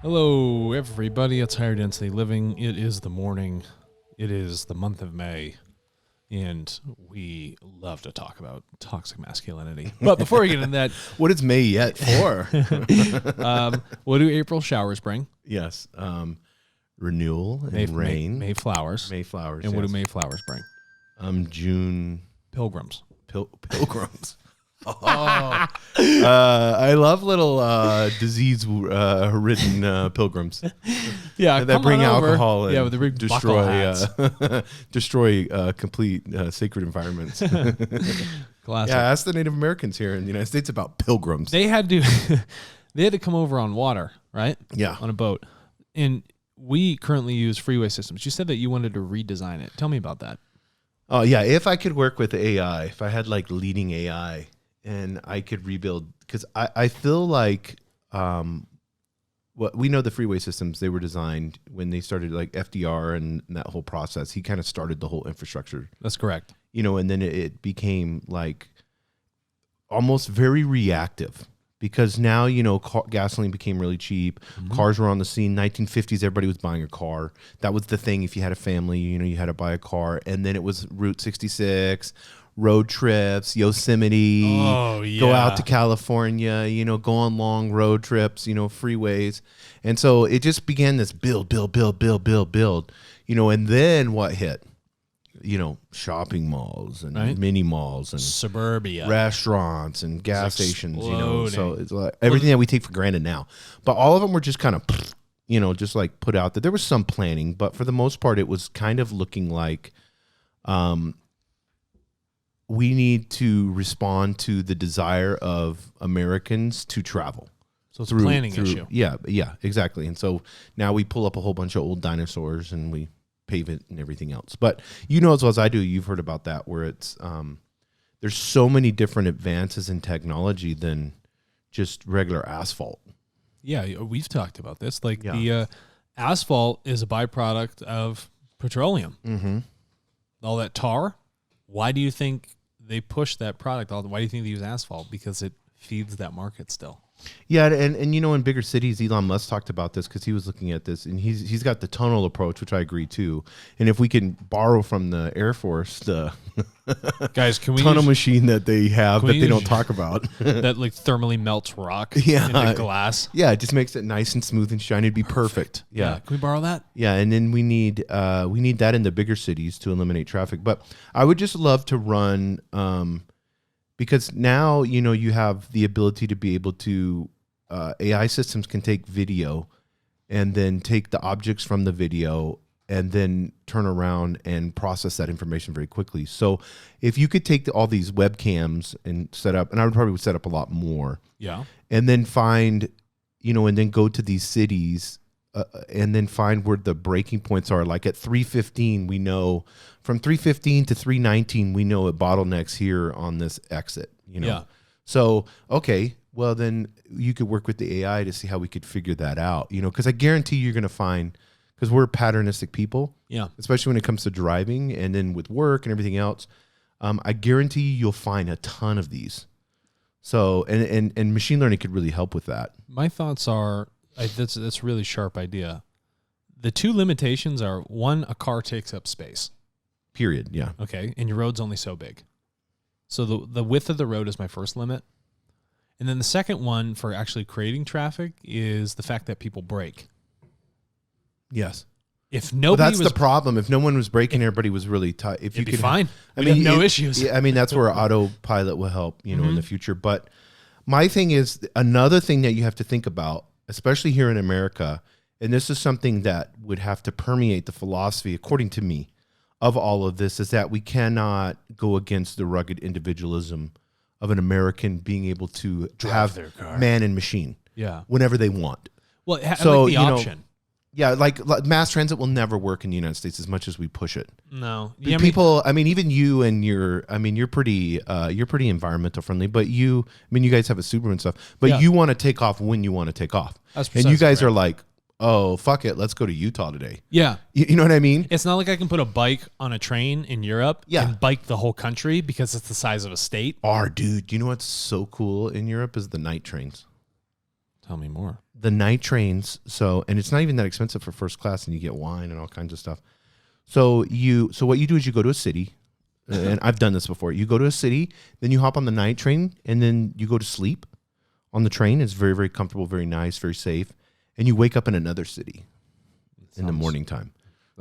Hello, everybody. It's Higher Density Living. It is the morning. It is the month of May, and we love to talk about toxic masculinity. But before we get into that, what is May yet for? what do April showers bring? Yes, renewal and rain. May flowers. May flowers. And what do May flowers bring? June pilgrims. Pilgrims. I love little disease-ridden pilgrims. Yeah, that bring alcohol and with the destroy complete sacred environments. Classic. Yeah, ask the Native Americans here in the United States about pilgrims. They had to, they had to come over on water, right? Yeah, on a boat. And we currently use freeway systems. You said that you wanted to redesign it. Tell me about that. Oh yeah, if I could work with AI, if I had like leading AI. And I could rebuild, because I feel like what we know, the freeway systems, they were designed when they started, like FDR and that whole process. He kind of started the whole infrastructure. That's correct. You know, and then it became like almost very reactive, because now, you know, gasoline became really cheap. Mm-hmm. Cars were on the scene. 1950s, everybody was buying a car. That was the thing. If you had a family, you know, you had to buy a car. And then it was Route 66, road trips, Yosemite, go out to California, you know, go on long road trips, you know, freeways. And so it just began this build, you know, and then what hit? You know, shopping malls and mini malls and suburbia restaurants and gas stations, you know. So it's like everything that we take for granted now. But all of them were just kind of, you know, just like put out there. There was some planning, but for the most part, it was kind of looking like we need to respond to the desire of Americans to travel. So it's a planning issue. Yeah, exactly. And so now we pull up a whole bunch of old dinosaurs and we pave it and everything else. But you know as well as I do, you've heard about that, where it's there's so many different advances in technology than just regular asphalt. Yeah, we've talked about this. Like the asphalt is a byproduct of petroleum. Mm-hmm. All that tar. Why do you think they push that product? Why do you think they use asphalt? Because it feeds that market still. Yeah, and you know, in bigger cities, Elon Musk talked about this because he was looking at this, and he's got the tunnel approach, which I agree too. And if we can borrow from the Air Force the guys, can we tunnel machine that they have that they don't talk about that like thermally melts rock into glass? Yeah, it just makes it nice and smooth and shiny. It'd be perfect. Yeah, can we borrow that? Yeah, and then we need that in the bigger cities to eliminate traffic. But I would just love to run. Because now, you know, you have the ability to be able to, AI systems can take video and then take the objects from the video and then turn around and process that information very quickly. So if you could take all these webcams and set up, and I would probably set up a lot more. Yeah. And then find, you know, and then go to these cities and then find where the breaking points are. Like at 315, we know from 315 to 319, we know it bottlenecks here on this exit, you know? Yeah. So, okay, well then you could work with the AI to see how we could figure that out, you know, because I guarantee you're going to find, because we're patternistic people, especially when it comes to driving and then with work and everything else, I guarantee you'll find a ton of these. So, and machine learning could really help with that. My thoughts are, that's a really sharp idea. The two limitations are, one, a car takes up space. Period. Yeah. Okay. And your road's only so big. So the width of the road is my first limit. And then the second one for actually creating traffic is the fact that people brake. Yes. If nobody that's the problem. If no one was braking, everybody was really tight. If you could, fine. I mean, no issues. Yeah, I mean, that's where autopilot will help, you know, in the future. But my thing is, another thing that you have to think about, especially here in America, and this is something that would have to permeate the philosophy, according to me, of all of this, is that we cannot go against the rugged individualism of an American being able to have their car, man and machine, yeah, whenever they want. Well, so like the option. Yeah, like mass transit will never work in the United States as much as we push it. No, people. I mean, even you and you're pretty environmental friendly. But you guys have a Subaru and stuff. But you want to take off when you want to take off. That's and you guys are like, oh, fuck it, let's go to Utah today. Yeah. You know what I mean? It's not like I can put a bike on a train in Europe and bike the whole country because it's the size of a state. Dude, you know what's so cool in Europe is the night trains. Tell me more. the night trains. So, and it's not even that expensive for first class, and you get wine and all kinds of stuff. So what you do is you go to a city, and I've done this before. You go to a city, then you hop on the night train, and then you go to sleep on the train. It's very, very comfortable, very nice, very safe. And you wake up in another city in the morning time.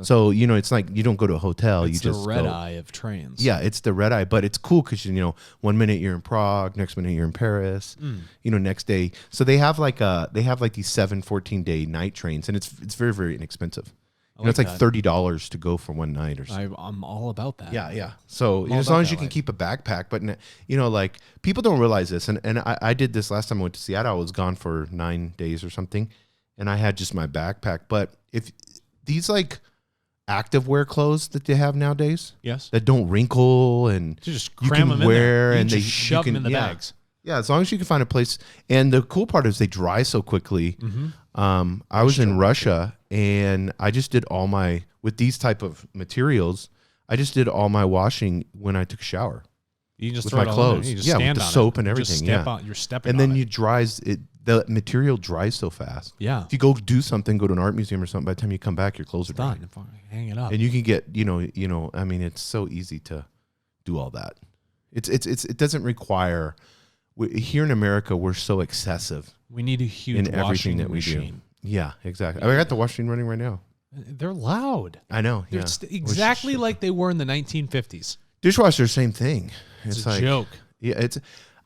So, it's like you don't go to a hotel. It's you just the red go. eye of trains. Yeah, it's the red eye, but it's cool because, 1 minute you're in Prague, next minute you're in Paris, next day. So they have like these 14-day night trains, and it's very, very inexpensive. It's like $30 to go for one night or something. I'm all about that. Yeah. So as long as you can keep a backpack, but like people don't realize this. And I did this last time I went to Seattle. I was gone for 9 days or something, and I had just my backpack. But if these like activewear clothes that they have nowadays, yes, that don't wrinkle and you just you cram can them wear in there. and you just shove them in the bags. Yeah, as long as you can find a place. And the cool part is they dry so quickly. I was in Russia, and I just did with these type of materials, I just did all my washing when I took a shower. You can just with throw my it clothes. You just with stand the on soap it. and everything. You're stepping and then on you it. dries it. The material dries so fast. Yeah. If you go do something, go to an art museum or something, by the time you come back, your clothes are dry. Done. Hang it up. And you can get, I mean, it's so easy to do all that. It doesn't require. Here in America, we're so excessive. We need a huge in everything washing that we machine. do. Yeah, exactly. I got the washing running right now. They're loud. I know. They're Yeah. exactly like they were in the 1950s. Dishwasher, same thing. It's a joke. Yeah,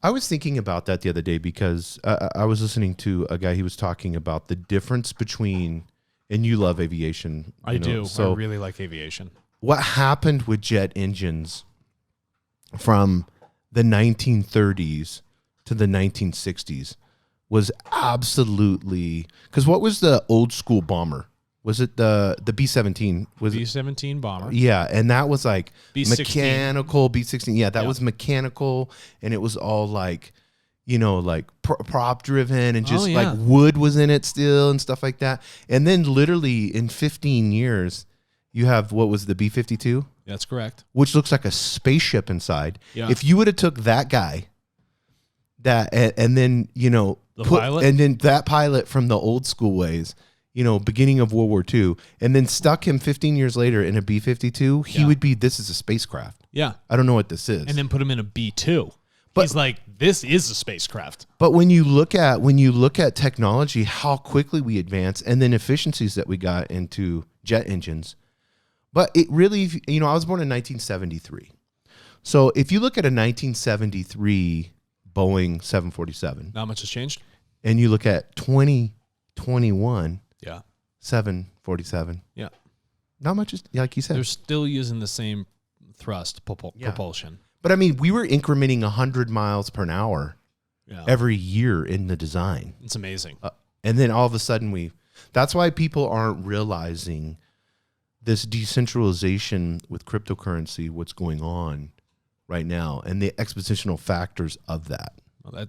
I was thinking about that the other day because I was listening to a guy. He was talking about the difference between, and you love aviation. I do. So I really like aviation. what happened with jet engines from the 1930s to the 1960s was absolutely, because what was the old school bomber? Was it the B-17? Was B-17 bomber. Yeah, and that was like B-16. mechanical B-16. Yeah, that was mechanical, and it was all like, like prop driven, and just like wood was in it still and stuff like that. And then literally in 15 years, you have what was the B-52? That's correct. Which looks like a spaceship inside. Yeah. If you would have took that guy, and then pilot? and then that pilot from the old school ways, beginning of World War II, and then stuck him 15 years later in a B-52, he would be, this is a spacecraft. Yeah. I don't know what this is. And then put him in a B-2. But he's like, this is a spacecraft. But when you look at technology, how quickly we advance, and then efficiencies that we got into jet engines. But it really, I was born in 1973. So if you look at a 1973 Boeing 747, not much has changed. And you look at 2021, 747. Yeah. Not much is, like you said. They're still using the same thrust propulsion. But I mean, we were incrementing 100 miles per hour every year in the design. It's amazing. And then all of a sudden that's why people aren't realizing this decentralization with cryptocurrency, what's going on right now, and the expositional factors of that. Well,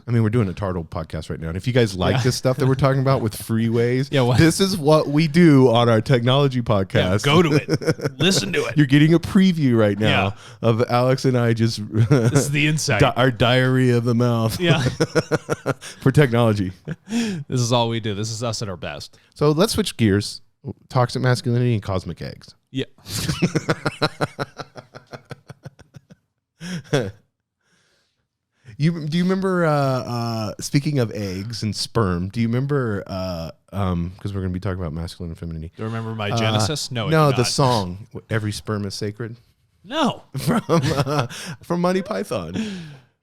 I mean, we're doing a Turtle podcast right now. And if you guys like this stuff that we're talking about with freeways, this is what we do on our technology podcast. Yeah, go to it. Listen to it. You're getting a preview right now of Alex and I just... This is the insight. Our diary of the mouth. Yeah. For technology. This is all we do. This is us at our best. So let's switch gears. Toxic masculinity and cosmic eggs. Yeah. Do you remember, speaking of eggs and sperm, do you remember, because we're going to be talking about masculine and femininity. Do you remember my Genesis? No, the song, Every Sperm is Sacred? No. From Monty Python.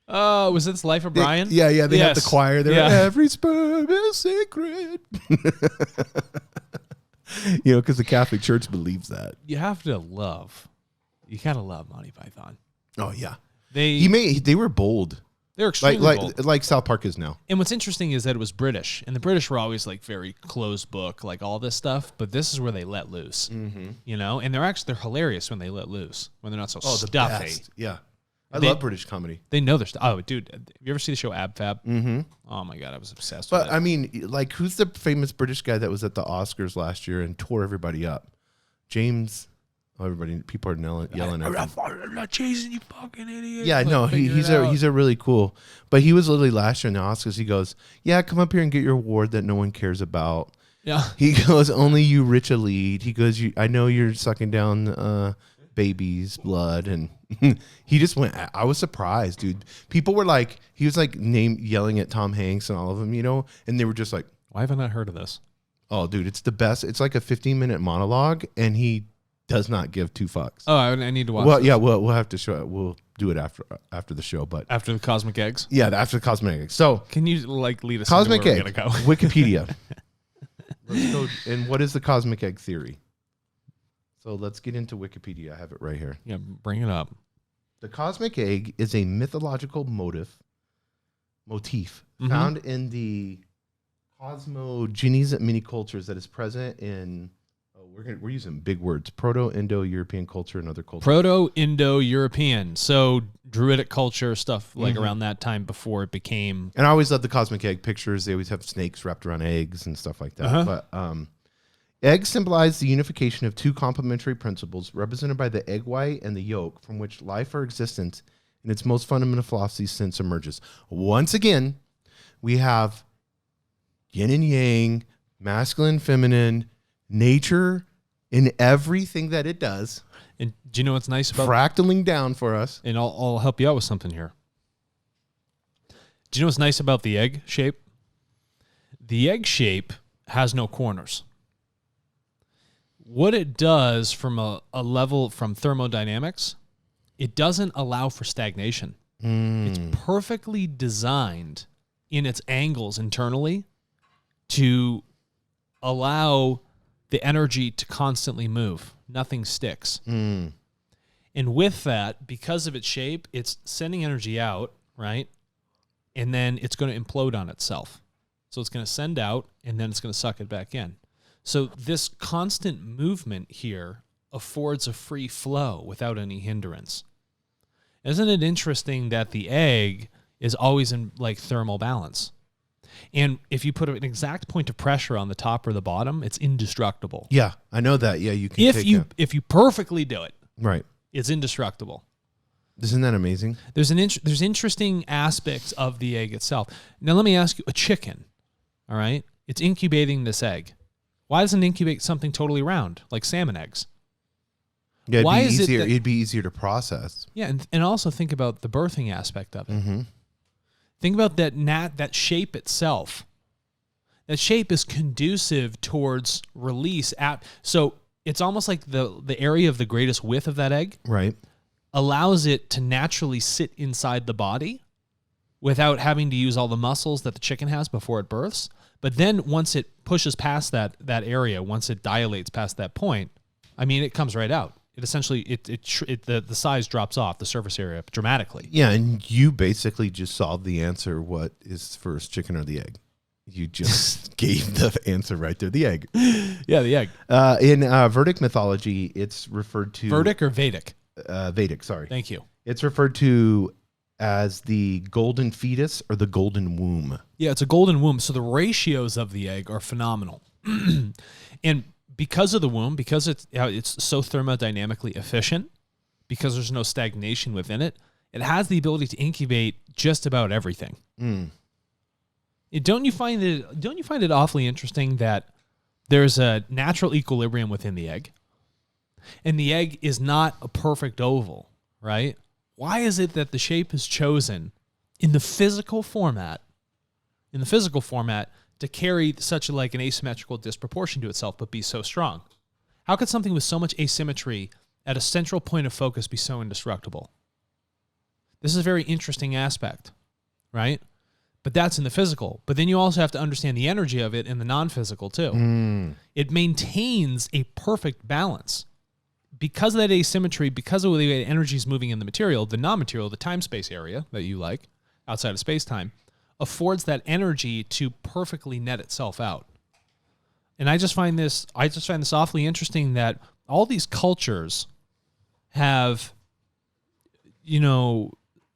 Was this Life of Brian? They had the choir there. Every sperm is sacred. Because the Catholic Church believes that. You gotta love Monty Python. Oh, yeah. They were bold. They're extremely bold. Like South Park is now. And what's interesting is that it was British, and the British were always like very closed book, like all this stuff. But this is where they let loose, and they're hilarious when they let loose, when they're not so stuffy. Best. Yeah, I love British comedy. They know their stuff. Oh, dude, have you ever see the show Ab Fab? Mm-hmm. Oh my god, I was obsessed with it. But I mean, like, who's the famous British guy that was at the Oscars last year and tore everybody up? James. People are yelling at him. I'm not chasing you, fucking idiot. Yeah, no, he's a really cool. But he was literally last year in the Oscars. He goes, "Yeah, come up here and get your award that no one cares about." Yeah. He goes, "Only you rich elite." He goes, "I know you're sucking down babies' blood," and he just went. I was surprised, dude. People were like, he was like yelling at Tom Hanks and all of them, and they were just like, "Why haven't I heard of this?" Oh, dude, it's the best. It's like a 15-minute monologue, and he does not give two fucks. Oh, I need to watch. Well, this. yeah, we'll have to show it. We'll do it after the show, but after the cosmic eggs. Yeah, after the cosmic eggs. So, can you lead us? Cosmic into where egg. We're gonna go? Wikipedia. Let's go. And what is the cosmic egg theory? So let's get into Wikipedia. I have it right here. Yeah, bring it up. The cosmic egg is a mythological motif found in the cosmogonies many cultures that is present in. We're using big words: Proto-Indo-European culture and other cultures. Proto-Indo-European, so Druidic culture stuff like around that time before it became. And I always love the cosmic egg pictures. They always have snakes wrapped around eggs and stuff like that. But eggs symbolize the unification of two complementary principles represented by the egg white and the yolk, from which life or existence in its most fundamental philosophy sense emerges. Once again, we have yin and yang, masculine, feminine, nature in everything that it does. And do you know what's nice about fractaling down for us? And I'll help you out with something here. Do you know what's nice about the egg shape? The egg shape has no corners. What it does from a level from thermodynamics, it doesn't allow for stagnation. It's perfectly designed in its angles internally to allow the energy to constantly move. Nothing sticks. And with that, because of its shape, it's sending energy out, right? And then it's going to implode on itself. So it's going to send out, and then it's going to suck it back in. So this constant movement here affords a free flow without any hindrance. Isn't it interesting that the egg is always in like thermal balance? And if you put an exact point of pressure on the top or the bottom, it's indestructible. Yeah, I know that. Yeah, you can. If you perfectly do it, right, it's indestructible. Isn't that amazing? There's interesting aspects of the egg itself. Now let me ask you: a chicken, all right? It's incubating this egg. Why doesn't it incubate something totally round like salmon eggs? Yeah, Why is it easier? It'd be easier to process. Yeah, and also think about the birthing aspect of it. Think about that shape itself. That shape is conducive towards release. So it's almost like the area of the greatest width of that egg, right, allows it to naturally sit inside the body without having to use all the muscles that the chicken has before it births. But then once it pushes past that area, once it dilates past that point, I mean, it comes right out. It essentially the size drops off the surface area dramatically. Yeah, and you basically just solved the answer. What is first, chicken or the egg? You just gave the answer right there. The egg. Yeah, the egg. In Vedic mythology, it's referred to Vedic or Vedic. Vedic. Sorry. Thank you. It's referred to as the golden fetus or the golden womb. Yeah, it's a golden womb. So the ratios of the egg are phenomenal, and because of the womb, because it's so thermodynamically efficient, because there's no stagnation within it, it has the ability to incubate just about everything. Don't you find it awfully interesting that there's a natural equilibrium within the egg, and the egg is not a perfect oval, right? Why is it that the shape is chosen in the physical format? To carry such like an asymmetrical disproportion to itself, but be so strong? How could something with so much asymmetry at a central point of focus be so indestructible? This is a very interesting aspect, right? But that's in the physical. But then you also have to understand the energy of it in the non-physical too. It maintains a perfect balance. Because of that asymmetry, because of the way energy is moving in the material, the non-material, the time-space area that you like, outside of space-time, affords that energy to perfectly net itself out. And I just find this awfully interesting that all these cultures have,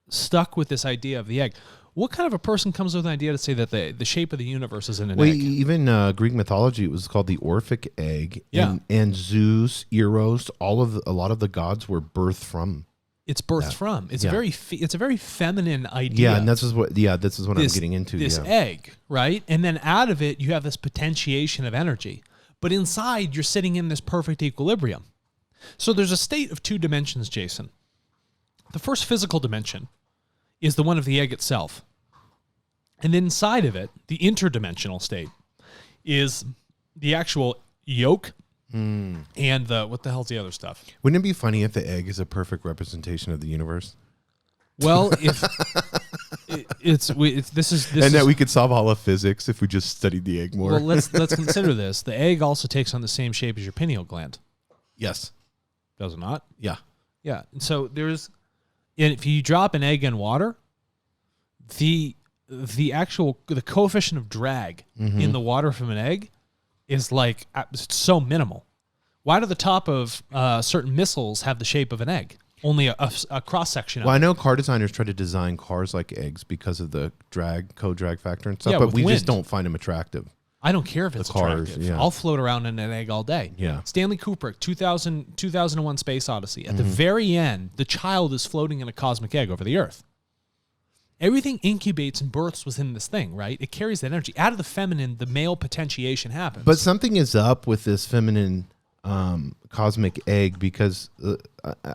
stuck with this idea of the egg. What kind of a person comes with an idea to say that the shape of the universe is in an Well, egg? even Greek mythology, it was called the Orphic egg. Yeah. And Zeus, Eros, a lot of the gods were birthed from. It's birthed from. It's Yeah. it's a very feminine idea. Yeah, and this is what I'm getting into. This egg, right? And then out of it, you have this potentiation of energy. But inside, you're sitting in this perfect equilibrium. So there's a state of two dimensions, Jason. The first physical dimension is the one of the egg itself. And then inside of it, the interdimensional state is the actual yolk and what the hell's the other stuff? Wouldn't it be funny if the egg is a perfect representation of the universe? Well, if this is that we could solve all of physics if we just studied the egg more. well, let's consider this. The egg also takes on the same shape as your pineal gland. Yes. Does it not? Yeah. Yeah. And so if you drop an egg in water, the coefficient of drag in the water from an egg is like so minimal. Why do the top of certain missiles have the shape of an egg? Only a cross section. Well, I know car designers try to design cars like eggs because of the co-drag factor and stuff, Yeah, but with we wind. just don't find them attractive. I don't care if it's cars, attractive. yeah. I'll float around in an egg all day. Yeah. Stanley Kubrick, 2001 Space Odyssey. At the very end, the child is floating in a cosmic egg over the Earth. Everything incubates and births within this thing, right? It carries that energy. Out of the feminine, the male potentiation happens. But something is up with this feminine cosmic egg because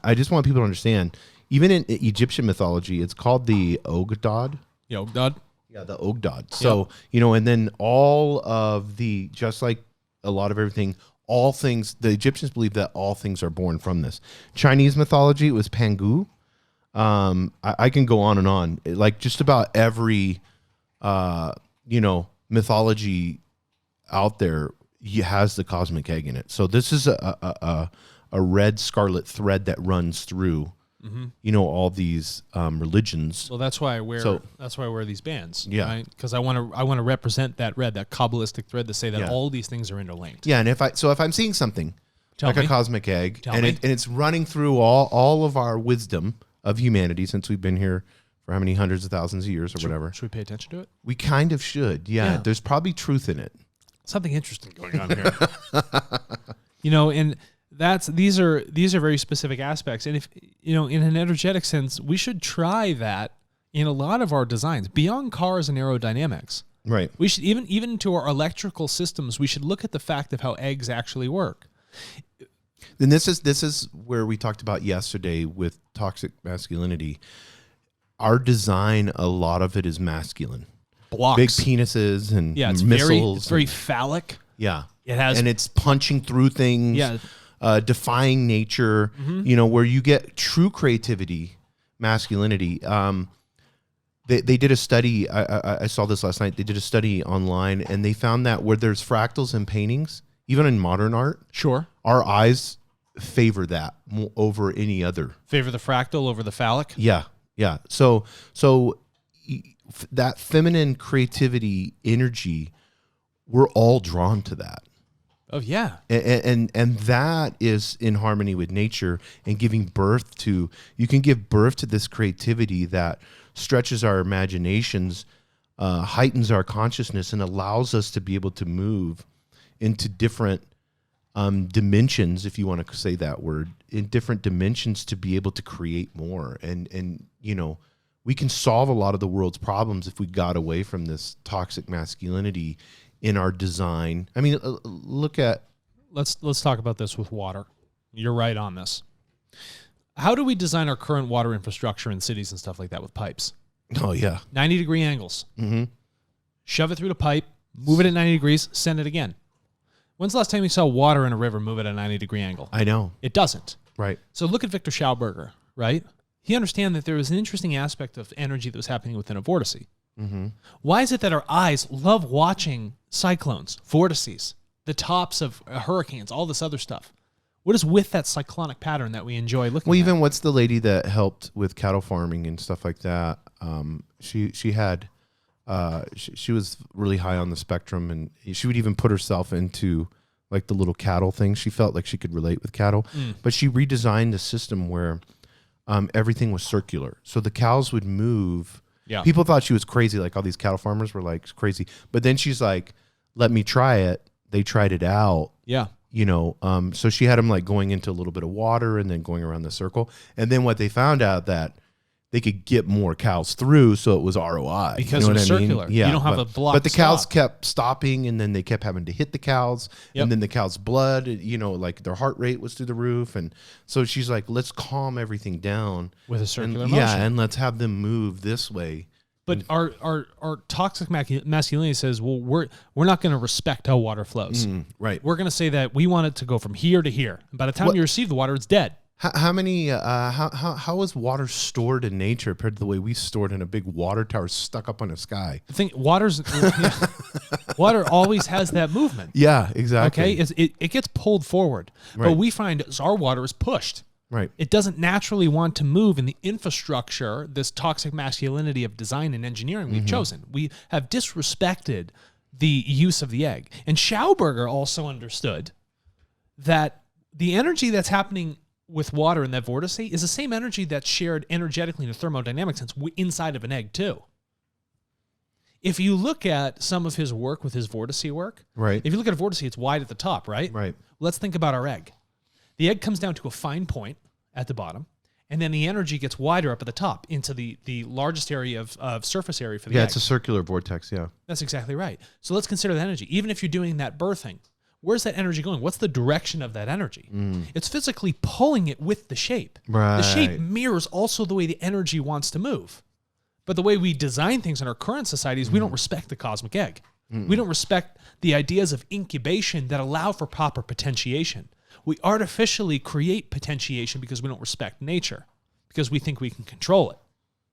I just want people to understand, even in Egyptian mythology, it's called the Ogdod. Dud. Yeah, the Ogdod. So, and then all of just like a lot of everything, all things, the Egyptians believe that all things are born from this. Chinese mythology, it was Pangu. I can go on and on. Like just about every, mythology out there has the cosmic egg in it. So this is a red scarlet thread that runs through, all these religions. Well, that's why I wear these bands. Yeah. Right? Because I want to represent that Kabbalistic thread to say that all these things are interlinked. Yeah, and if I'm seeing something Tell me. a cosmic egg, Tell and me. it's running through all of our wisdom of humanity since we've been here for how many hundreds of thousands of years or whatever. Should we pay attention to it? We kind of should. Yeah, there's probably truth in it. Something interesting going on here. And these are very specific aspects. And if in an energetic sense, we should try that in a lot of our designs beyond cars and aerodynamics. Right. We should even to our electrical systems, we should look at the fact of how eggs actually work. Then this is where we talked about yesterday with toxic masculinity. Our design, a lot of it is masculine. Blocks. Big penises and it's missiles. very phallic. Yeah. And it's punching through things. Yeah. Defying nature. Where you get true creativity, masculinity. They did a study. I saw this last night. They did a study online, and they found that where there's fractals in paintings, even in modern art, Sure. our eyes favor that over any other. Favor the fractal over the phallic. Yeah. So that feminine creativity energy, we're all drawn to that. Oh yeah. And that is in harmony with nature and giving birth to, you can give birth to this creativity that stretches our imaginations, heightens our consciousness, and allows us to be able to move into different dimensions, if you want to say that word, in different dimensions to be able to create more. And we can solve a lot of the world's problems if we got away from this toxic masculinity in our design. I mean, look at... Let's talk about this with water. You're right on this. How do we design our current water infrastructure in cities and stuff like that with pipes? Oh, yeah. 90-degree angles. Mm-hmm. Shove it through the pipe, move it at 90 degrees, send it again. When's the last time you saw water in a river move at a 90-degree angle? I know. It doesn't. Right. So look at Victor Schauberger, right? He understood that there was an interesting aspect of energy that was happening within a vortice. Mm-hmm. Why is it that our eyes love watching cyclones, vortices, the tops of hurricanes, all this other stuff? What is with that cyclonic pattern that we enjoy looking Well, at? even what's the lady that helped with cattle farming and stuff like that? She had... she was really high on the spectrum, and she would even put herself into like the little cattle thing. She felt like she could relate with cattle, but she redesigned the system where everything was circular. So the cows would move Yeah. People thought she was crazy. Like all these cattle farmers were like crazy. But then she's like, let me try it. They tried it out. Yeah. So she had them like going into a little bit of water and then going around the circle. And then what they found out that they could get more cows through, so it was ROI. Because it was circular. Yeah, you don't have a block. But the cows kept stopping, and then they kept having to hit the cows, Yep. and then the cows' blood, like their heart rate was through the roof. And so she's like, let's calm everything down. With a circular motion. Yeah, and let's have them move this way. But our toxic masculinity says, well, we're not going to respect how water flows. Right. We're going to say that we want it to go from here to here. And by the time you receive the water, it's dead. How is water stored in nature compared to the way we stored in a big water tower stuck up on the sky? I think water always has that movement. Yeah, exactly. Okay, it gets pulled forward, Right. but we find our water is pushed. Right. It doesn't naturally want to move in the infrastructure, this toxic masculinity of design and engineering we've chosen. We have disrespected the use of the egg. And Schauberger also understood that the energy that's happening with water in that vortice is the same energy that's shared energetically in a thermodynamic sense inside of an egg too. If you look at some of his work with his vortice work, Right. if you look at a vortice, it's wide at the top, right? Right. Let's think about our egg. The egg comes down to a fine point at the bottom, and then the energy gets wider up at the top into the largest area of surface area for the egg. Yeah, it's a circular vortex, yeah. That's exactly right. So let's consider that energy. Even if you're doing that birthing, where's that energy going? What's the direction of that energy? It's physically pulling it with the shape. Right. The shape mirrors also the way the energy wants to move. But the way we design things in our current society is we don't respect the cosmic egg. We don't respect the ideas of incubation that allow for proper potentiation. We artificially create potentiation because we don't respect nature, because we think we can control it.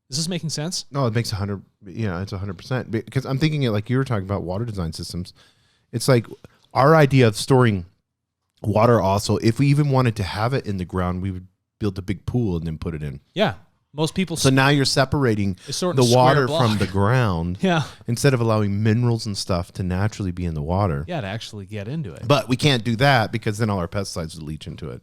Is this making sense? No, it makes 100. Yeah, it's 100%. Because I'm thinking it like you were talking about water design systems. It's like our idea of storing water also, if we even wanted to have it in the ground, we would build a big pool and then put it in. Yeah. Most people. So now you're separating sort of the square water block. from the ground Yeah. instead of allowing minerals and stuff to naturally be in the water. Yeah, to actually get into it. But we can't do that because then all our pesticides would leach into it.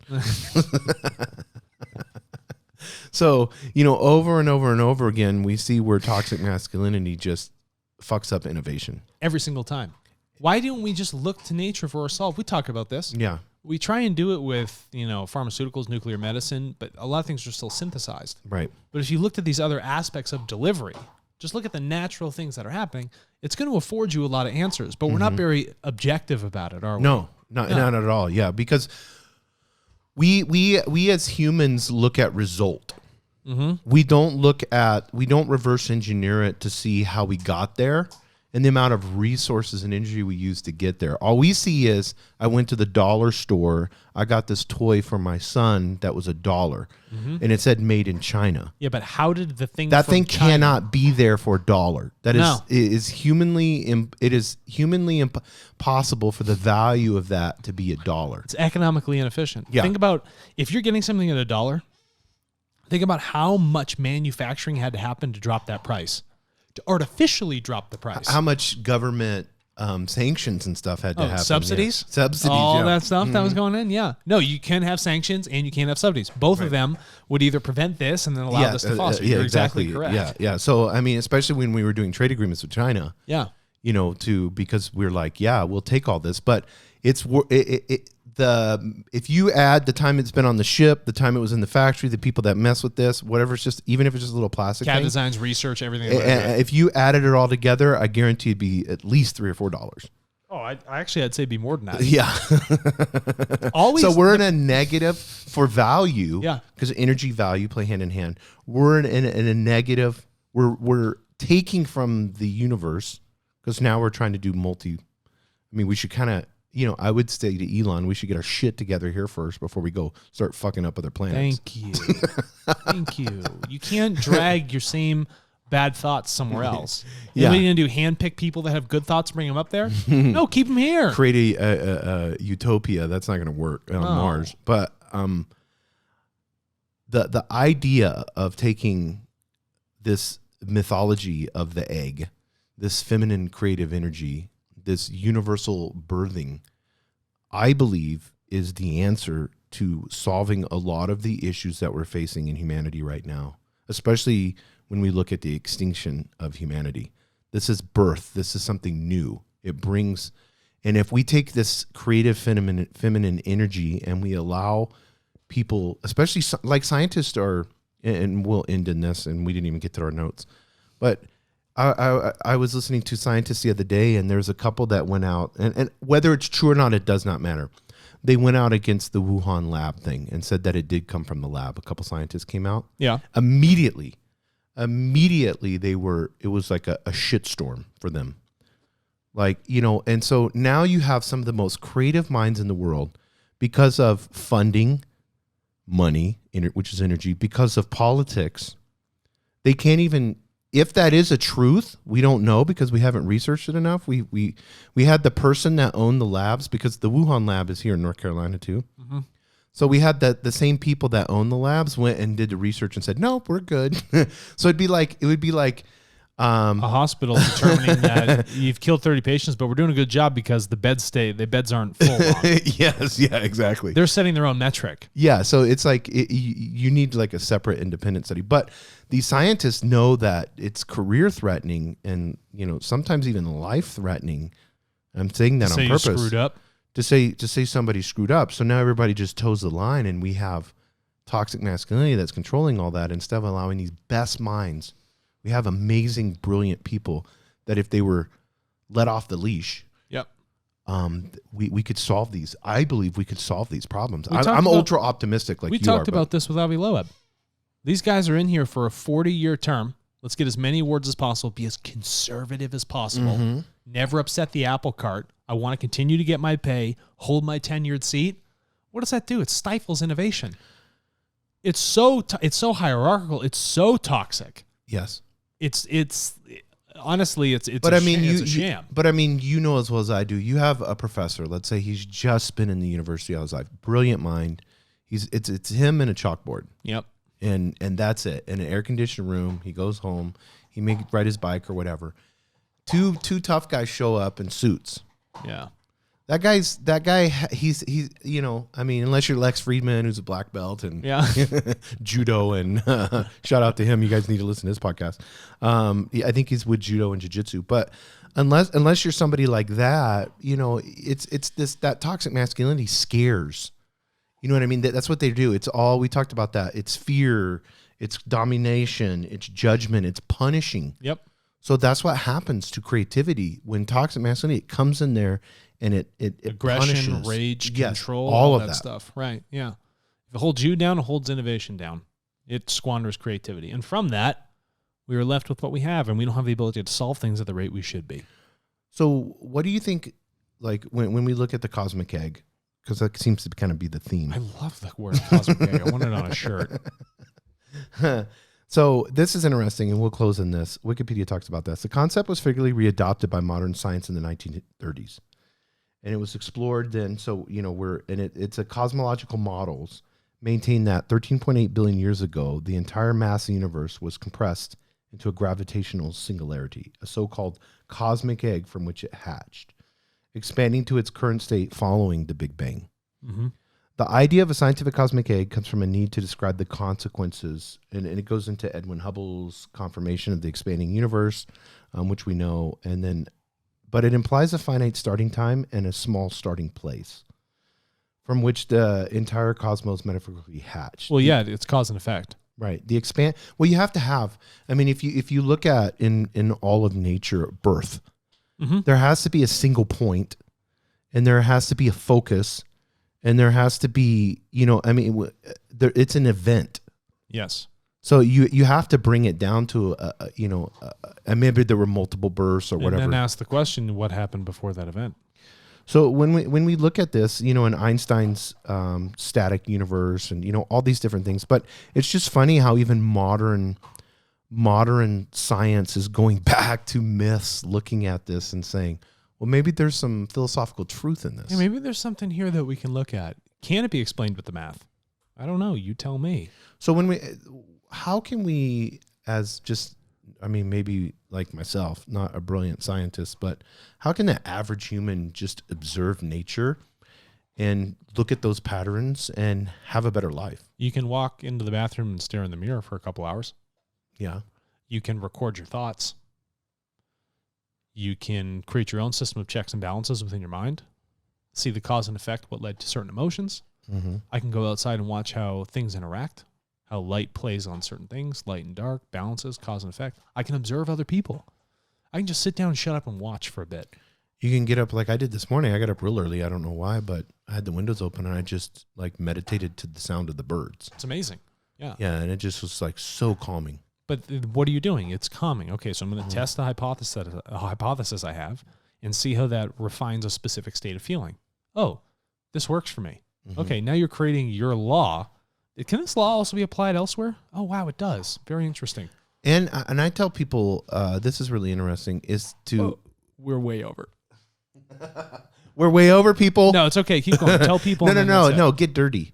So, over and over and over again, we see where toxic masculinity just fucks up innovation. Every single time. Why don't we just look to nature for ourselves? We talk about this. Yeah. We try and do it with, pharmaceuticals, nuclear medicine, but a lot of things are still synthesized. Right. But if you looked at these other aspects of delivery, just look at the natural things that are happening, it's going to afford you a lot of answers, but we're not very objective about it, are we? No, not at all. Yeah, because we as humans look at result. We don't reverse engineer it to see how we got there and the amount of resources and energy we use to get there. All we see is I went to the dollar store, I got this toy for my son that was $1, and it said made in China. Yeah, but how did the thing That from thing China- cannot be there for $1. That No. is humanly impossible for the value of that to be $1. It's economically inefficient. Yeah. Think about if you're getting something at $1, think about how much manufacturing had to happen to drop that price, to artificially drop the price. How much government sanctions and stuff had to happen? Subsidies? Yeah. Subsidies, all yeah. that stuff that was going in? Yeah. No, you can have sanctions and you can have subsidies. Both of them would either prevent this and then allow this to foster. You're exactly correct. Yeah. So, I mean, especially when we were doing trade agreements with China, Yeah. because we're like, yeah, we'll take all this, but if you add the time it's been on the ship, the time it was in the factory, the people that mess with this, whatever, it's just, even if it's just a little plastic CAD thing, designs, research, everything. if you added it all together, I guarantee it'd be at least $3 or $4. Oh, I'd say it'd be more than that. Yeah. Always. So we're in a negative for value. Yeah. Because energy value play hand in hand. We're in a negative. We're taking from the universe because now we're trying to do we should kind of, I would say to Elon, we should get our shit together here first before we go start fucking up other planets. Thank you. Thank you. You can't drag your same bad thoughts somewhere else. Yeah. What are you going to do? Handpick people that have good thoughts, bring them up there? No, keep them here. Create a utopia. That's not going to work on Mars. But the idea of taking this mythology of the egg, this feminine creative energy, this universal birthing, I believe is the answer to solving a lot of the issues that we're facing in humanity right now, especially when we look at the extinction of humanity. This is birth. This is something new. It brings, and if we take this creative feminine energy and we allow people, especially like scientists are, and we'll end in this, and we didn't even get to our notes, but I was listening to scientists the other day, and there's a couple that went out, and whether it's true or not, it does not matter. They went out against the Wuhan lab thing and said that it did come from the lab. A couple scientists came out. Yeah. Immediately it was like a shitstorm for them. Like, and so now you have some of the most creative minds in the world because of funding, money, which is energy, because of politics. They can't even, if that is a truth, we don't know because we haven't researched it enough. We had the person that owned the labs, because the Wuhan lab is here in North Carolina too. Mm-hmm. So we had the same people that own the labs went and did the research and said, nope, we're good. So it would be like a hospital determining that you've killed 30 patients, but we're doing a good job because the beds aren't full on. Yes, yeah, exactly. They're setting their own metric. Yeah, so it's like you need like a separate independent study. But these scientists know that it's career threatening and sometimes even life threatening. I'm saying that on purpose. You screwed up. To say somebody screwed up. So now everybody just toes the line, and we have toxic masculinity that's controlling all that instead of allowing these best minds. We have amazing, brilliant people that if they were let off the leash, yep, we could solve these. I believe we could solve these problems. I'm ultra optimistic like you are. We talked about this with Avi Loeb. These guys are in here for a 40-year term. Let's get as many awards as possible, be as conservative as possible, never upset the apple cart. I want to continue to get my pay, hold my tenured seat. What does that do? It stifles innovation. It's so hierarchical. It's so toxic. Yes. It's honestly, it's but a I mean, it's a sham. But I mean, as well as I do, you have a professor, let's say he's just been in the university all his life, brilliant mind. It's him and a chalkboard. Yep. And that's it. In an air-conditioned room, he goes home, he may ride his bike or whatever. Two tough guys show up in suits. Yeah. That guy, he's I mean, unless you're Lex Friedman, who's a black belt and judo, and shout out to him. You guys need to listen to his podcast. I think he's with judo and jiu-jitsu. But unless you're somebody like that, it's that toxic masculinity scares. You know what I mean? That's what they do. It's all, we talked about that. It's fear, it's domination, it's judgment, it's punishing. Yep. So that's what happens to creativity when toxic masculinity it comes in there. And it aggression, punishes. rage, Yes, control, all all of that stuff. Right. Yeah. If it holds you down, it holds innovation down. It squanders creativity. And from that, we are left with what we have, and we don't have the ability to solve things at the rate we should be. So what do you think, like, when we look at the cosmic egg, because that seems to kind of be the theme. I love the word cosmic egg. I want it on a shirt. So this is interesting, and we'll close in this. Wikipedia talks about this. The concept was figuratively readopted by modern science in the 1930s. And it was explored then. So, it's a cosmological models maintain that 13.8 billion years ago, the entire mass of the universe was compressed into a gravitational singularity, a so-called cosmic egg from which it hatched, expanding to its current state following the Big Bang. Mm-hmm. The idea of a scientific cosmic egg comes from a need to describe the consequences, and it goes into Edwin Hubble's confirmation of the expanding universe, which we know, but it implies a finite starting time and a small starting place from which the entire cosmos metaphorically hatched. Well, yeah, it's cause and effect. Right. Well, you have to have, I mean, if you look at in all of nature, birth, there has to be a single point, and there has to be a focus, and there has to be, it's an event. Yes. So you have to bring it down to and maybe there were multiple births or whatever. And then ask the question, what happened before that event? So when we look at this, in Einstein's static universe and all these different things, but it's just funny how even modern science is going back to myths, looking at this and saying, well, maybe there's some philosophical truth in this. Yeah, maybe there's something here that we can look at. Can it be explained with the math? I don't know. You tell me. So how can we, maybe like myself, not a brilliant scientist, but how can the average human just observe nature and look at those patterns and have a better life? You can walk into the bathroom and stare in the mirror for a couple hours. Yeah. You can record your thoughts. You can create your own system of checks and balances within your mind. See the cause and effect, what led to certain emotions. Mm-hmm. I can go outside and watch how things interact, how light plays on certain things, light and dark, balances, cause and effect. I can observe other people. I can just sit down and shut up and watch for a bit. You can get up like I did this morning. I got up real early. I don't know why, but I had the windows open and I just like meditated to the sound of the birds. It's amazing. Yeah. Yeah, and it just was like so calming. But what are you doing? It's calming. Okay, so I'm going to test a hypothesis I have and see how that refines a specific state of feeling. Oh, this works for me. Mm-hmm. Okay, now you're creating your law. Can this law also be applied elsewhere? Oh, wow, it does. Very interesting. And I tell people, this is really interesting, is to... Oh, we're way over. We're way over, people. No, it's okay. Keep going. Tell people. No, get dirty.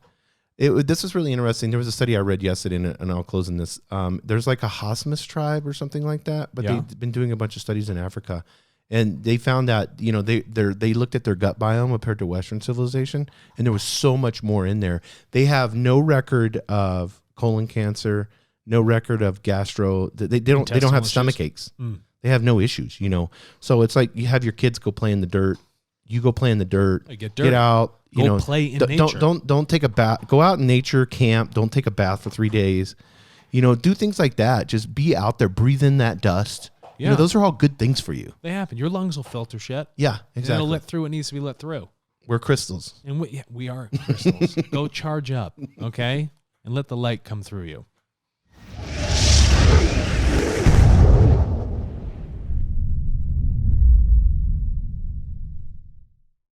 This is really interesting. There was a study I read yesterday, and I'll close in this. There's like a Hasmas tribe or something like that, but they've been doing a bunch of studies in Africa, and they found that they looked at their gut biome compared to Western civilization, and there was so much more in there. They have no record of colon cancer, no record of gastro. They don't have stomach aches. They have no issues. So it's like you have your kids go play in the dirt. You go play in the dirt. Get out. Go play in nature. Don't take a bath. Go out in nature, camp. Don't take a bath for 3 days. Do things like that. Just be out there, breathe in that dust. Yeah. Those are all good things for you. They happen. Your lungs will filter shit. Yeah, exactly. It'll let through what needs to be let through. We're crystals. And we are crystals. Go charge up, okay? And let the light come through you.